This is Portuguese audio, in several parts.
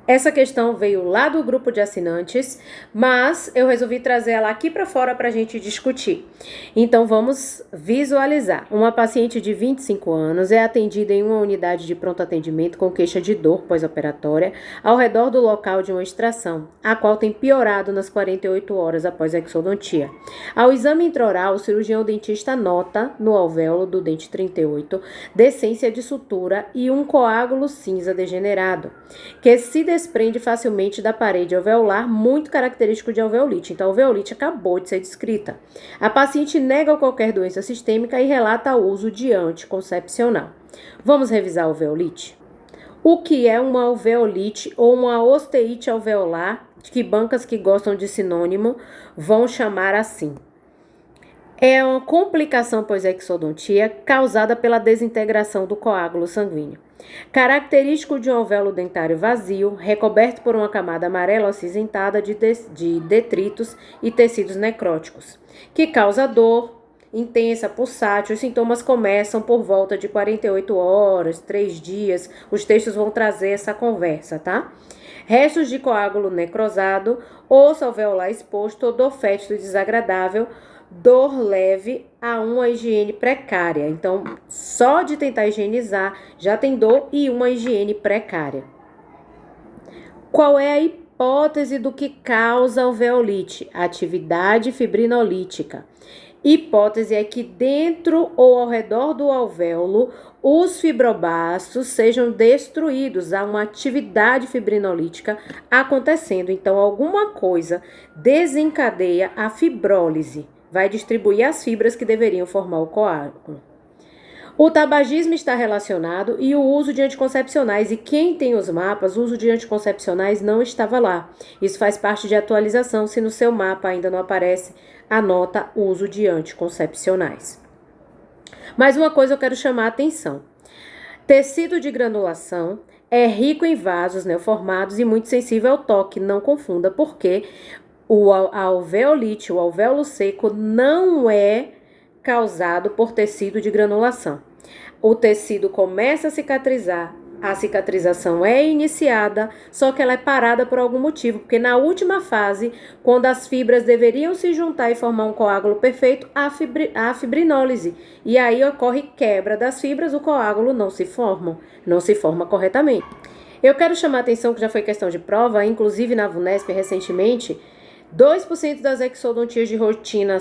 Essa questão veio lá do grupo de assinantes, mas eu resolvi trazer ela aqui para fora para a gente discutir. Então vamos visualizar. Uma paciente de 25 anos é atendida em uma unidade de pronto atendimento com queixa de dor pós-operatória ao redor do local de uma extração, a qual tem piorado nas 48 horas após a exodontia. Ao exame intraoral, o cirurgião dentista nota no alvéolo do dente 38 descência de sutura e um coágulo cinza degenerado, que se desprende facilmente da parede alveolar, muito característico de alveolite. Então, a alveolite acabou de ser descrita. A paciente nega qualquer doença sistêmica e relata o uso de anticoncepcional. Vamos revisar a alveolite? O que é uma alveolite ou uma osteite alveolar, que bancas que gostam de sinônimo vão chamar assim? É uma complicação pós-exodontia causada pela desintegração do coágulo sanguíneo. Característico de um alvéolo dentário vazio, recoberto por uma camada amarela acinzentada de detritos e tecidos necróticos, que causa dor intensa, pulsátil. Os sintomas começam por volta de 48 horas, 3 dias. Os textos vão trazer essa conversa, tá? Restos de coágulo necrosado, osso alveolar exposto ou dor fétido desagradável, dor leve a uma higiene precária. Então, só de tentar higienizar, já tem dor e uma higiene precária. Qual é a hipótese do que causa alveolite? Atividade fibrinolítica. Hipótese é que dentro ou ao redor do alvéolo, os fibroblastos sejam destruídos. Há uma atividade fibrinolítica acontecendo. Então, alguma coisa desencadeia a fibrólise. Vai distribuir as fibras que deveriam formar o coágulo. O tabagismo está relacionado e o uso de anticoncepcionais. E quem tem os mapas, o uso de anticoncepcionais não estava lá. Isso faz parte de atualização. Se no seu mapa ainda não aparece, anota o uso de anticoncepcionais. Mais uma coisa eu quero chamar a atenção. Tecido de granulação é rico em vasos neoformados e muito sensível ao toque. Não confunda, porque a alveolite, o alvéolo seco, não é causado por tecido de granulação. O tecido começa a cicatrizar, a cicatrização é iniciada, só que ela é parada por algum motivo, porque na última fase, quando as fibras deveriam se juntar e formar um coágulo perfeito, há fibrinólise. E aí ocorre quebra das fibras, o coágulo não se forma corretamente. Eu quero chamar a atenção que já foi questão de prova, inclusive na VUNESP recentemente, 2% das exodontias de rotina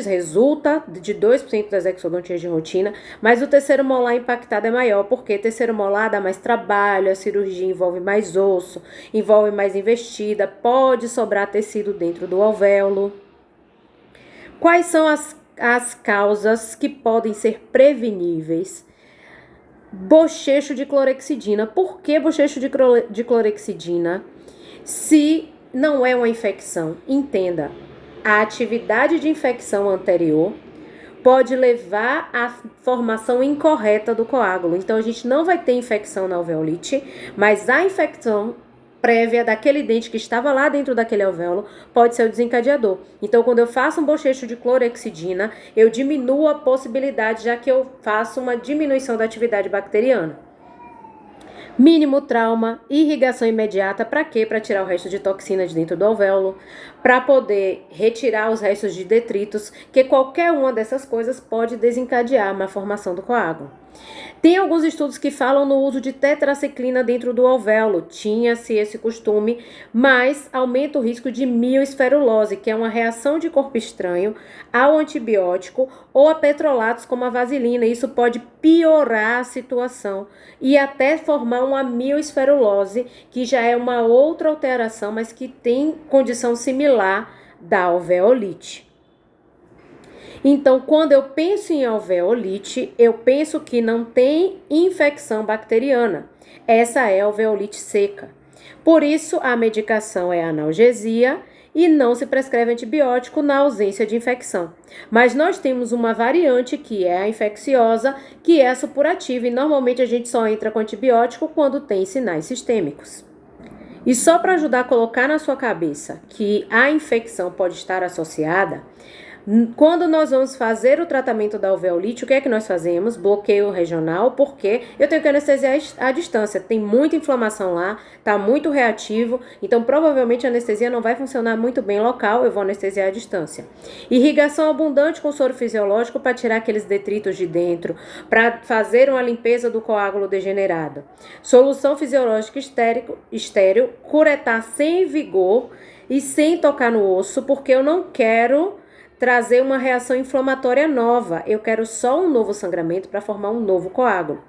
resulta de 2% das exodontias de rotina, mas o terceiro molar impactado é maior, porque terceiro molar dá mais trabalho, a cirurgia envolve mais osso, envolve mais investida, pode sobrar tecido dentro do alvéolo. Quais são as causas que podem ser preveníveis? Bochecho de clorexidina. Por que bochecho de clorexidina? Se não é uma infecção, entenda, a atividade de infecção anterior pode levar à formação incorreta do coágulo. Então, a gente não vai ter infecção na alveolite, mas a infecção prévia daquele dente que estava lá dentro daquele alvéolo pode ser o desencadeador. Então, quando eu faço um bochecho de clorexidina, eu diminuo a possibilidade, já que eu faço uma diminuição da atividade bacteriana. Mínimo trauma, irrigação imediata, para quê? Para tirar o resto de toxina de dentro do alvéolo, para poder retirar os restos de detritos, que qualquer uma dessas coisas pode desencadear uma formação do coágulo. Tem alguns estudos que falam no uso de tetraciclina dentro do alvéolo, tinha-se esse costume, mas aumenta o risco de mioesferulose, que é uma reação de corpo estranho ao antibiótico ou a petrolatos como a vaselina. Isso pode piorar a situação e até formar uma mioesferulose, que já é uma outra alteração, mas que tem condição similar da alveolite. Então, quando eu penso em alveolite, eu penso que não tem infecção bacteriana. Essa é a alveolite seca. Por isso, a medicação é analgesia e não se prescreve antibiótico na ausência de infecção. Mas nós temos uma variante que é a infecciosa, que é a supurativa, e normalmente a gente só entra com antibiótico quando tem sinais sistêmicos. E só para ajudar a colocar na sua cabeça que a infecção pode estar associada, Quando nós vamos fazer o tratamento da alveolite, o que é que nós fazemos? Bloqueio regional, porque eu tenho que anestesiar à distância. Tem muita inflamação lá, tá muito reativo, então provavelmente a anestesia não vai funcionar muito bem local, eu vou anestesiar à distância. Irrigação abundante com soro fisiológico para tirar aqueles detritos de dentro, para fazer uma limpeza do coágulo degenerado. Solução fisiológica estéril, curetar sem vigor e sem tocar no osso, porque eu não quero trazer uma reação inflamatória nova. Eu quero só um novo sangramento para formar um novo coágulo.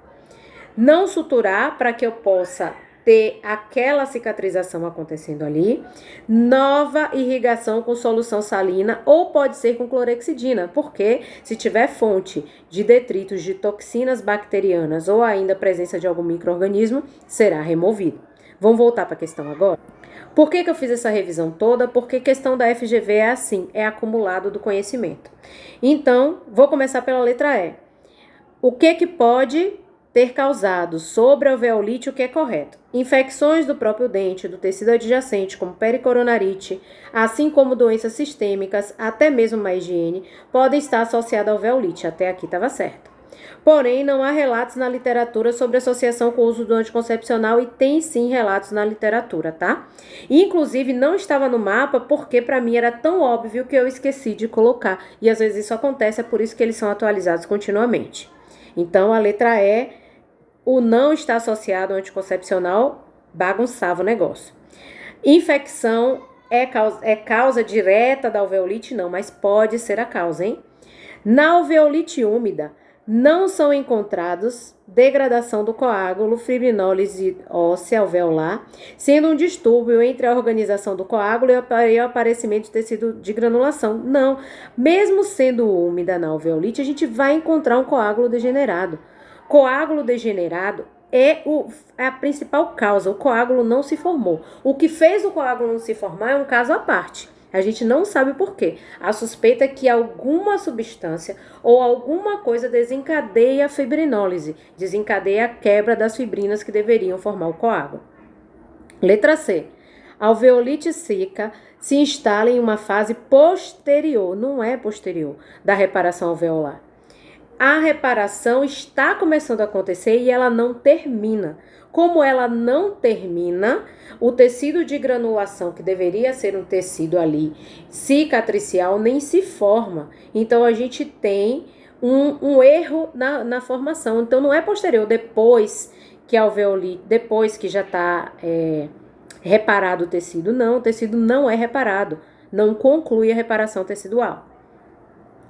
Não suturar para que eu possa ter aquela cicatrização acontecendo ali. Nova irrigação com solução salina ou pode ser com clorexidina, porque se tiver fonte de detritos de toxinas bacterianas ou ainda presença de algum micro-organismo, será removido. Vamos voltar para a questão agora? Por que eu fiz essa revisão toda? Porque a questão da FGV é assim, é acumulado do conhecimento. Então, vou começar pela letra E. O que pode ter causado sobre a alveolite o que é correto? Infecções do próprio dente, do tecido adjacente, como pericoronarite, assim como doenças sistêmicas, até mesmo má higiene, podem estar associadas à alveolite. Até aqui estava certo. Porém, não há relatos na literatura sobre associação com o uso do anticoncepcional e tem sim relatos na literatura, tá? Inclusive, não estava no mapa porque para mim era tão óbvio que eu esqueci de colocar. E às vezes isso acontece, é por isso que eles são atualizados continuamente. Então, a letra E, o não está associado ao anticoncepcional, bagunçava o negócio. Infecção é causa direta da alveolite? Não, mas pode ser a causa, hein? Na alveolite úmida, não são encontrados degradação do coágulo, fibrinólise óssea alveolar, sendo um distúrbio entre a organização do coágulo e o aparecimento de tecido de granulação. Não, mesmo sendo úmida na alveolite, a gente vai encontrar um coágulo degenerado. Coágulo degenerado é a principal causa, o coágulo não se formou. O que fez o coágulo não se formar é um caso à parte. A gente não sabe por quê. A suspeita é que alguma substância ou alguma coisa desencadeia a fibrinólise, desencadeia a quebra das fibrinas que deveriam formar o coágulo. Letra C. A alveolite seca se instala em uma fase posterior, não é posterior, da reparação alveolar. A reparação está começando a acontecer e ela não termina. Como ela não termina, o tecido de granulação, que deveria ser um tecido ali cicatricial, nem se forma. Então, a gente tem um erro na formação. Então, não é posterior, depois que a alveolite, depois que já está reparado o tecido não é reparado. Não conclui a reparação tecidual.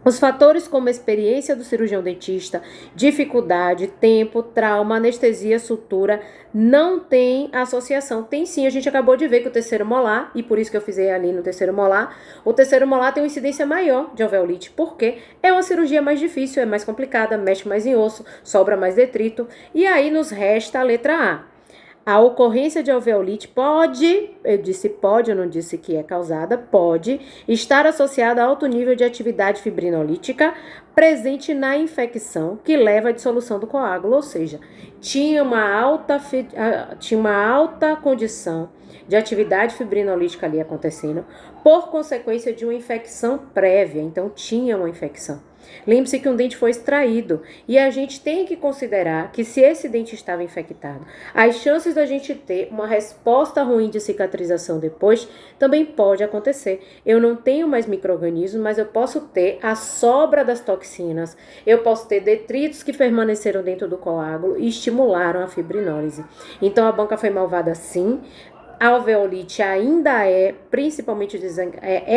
Os fatores como experiência do cirurgião dentista, dificuldade, tempo, trauma, anestesia, sutura, não tem associação. Tem sim, a gente acabou de ver que o terceiro molar, e por isso que eu fiz ali no terceiro molar, o terceiro molar tem uma incidência maior de alveolite, porque é uma cirurgia mais difícil, é mais complicada, mexe mais em osso, sobra mais detrito, e aí nos resta a letra A. A ocorrência de alveolite pode, eu disse pode, eu não disse que é causada, pode estar associada a alto nível de atividade fibrinolítica presente na infecção que leva à dissolução do coágulo, ou seja, tinha uma alta condição de atividade fibrinolítica ali acontecendo por consequência de uma infecção prévia, então tinha uma infecção. Lembre-se que um dente foi extraído e a gente tem que considerar que se esse dente estava infectado, as chances da gente ter uma resposta ruim de cicatrização depois também pode acontecer. Eu não tenho mais micro-organismos, mas eu posso ter a sobra das toxinas, eu posso ter detritos que permaneceram dentro do coágulo e estimularam a fibrinólise. Então a banca foi malvada sim. A alveolite ainda principalmente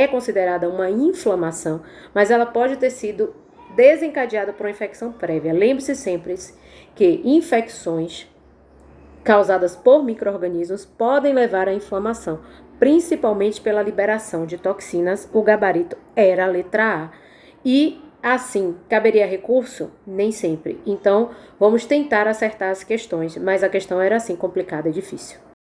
considerada uma inflamação, mas ela pode ter sido desencadeada por uma infecção prévia. Lembre-se sempre que infecções causadas por micro-organismos podem levar à inflamação, principalmente pela liberação de toxinas. O gabarito era a letra A. E, assim, caberia recurso? Nem sempre. Então, vamos tentar acertar as questões, mas a questão era, assim, complicada e difícil.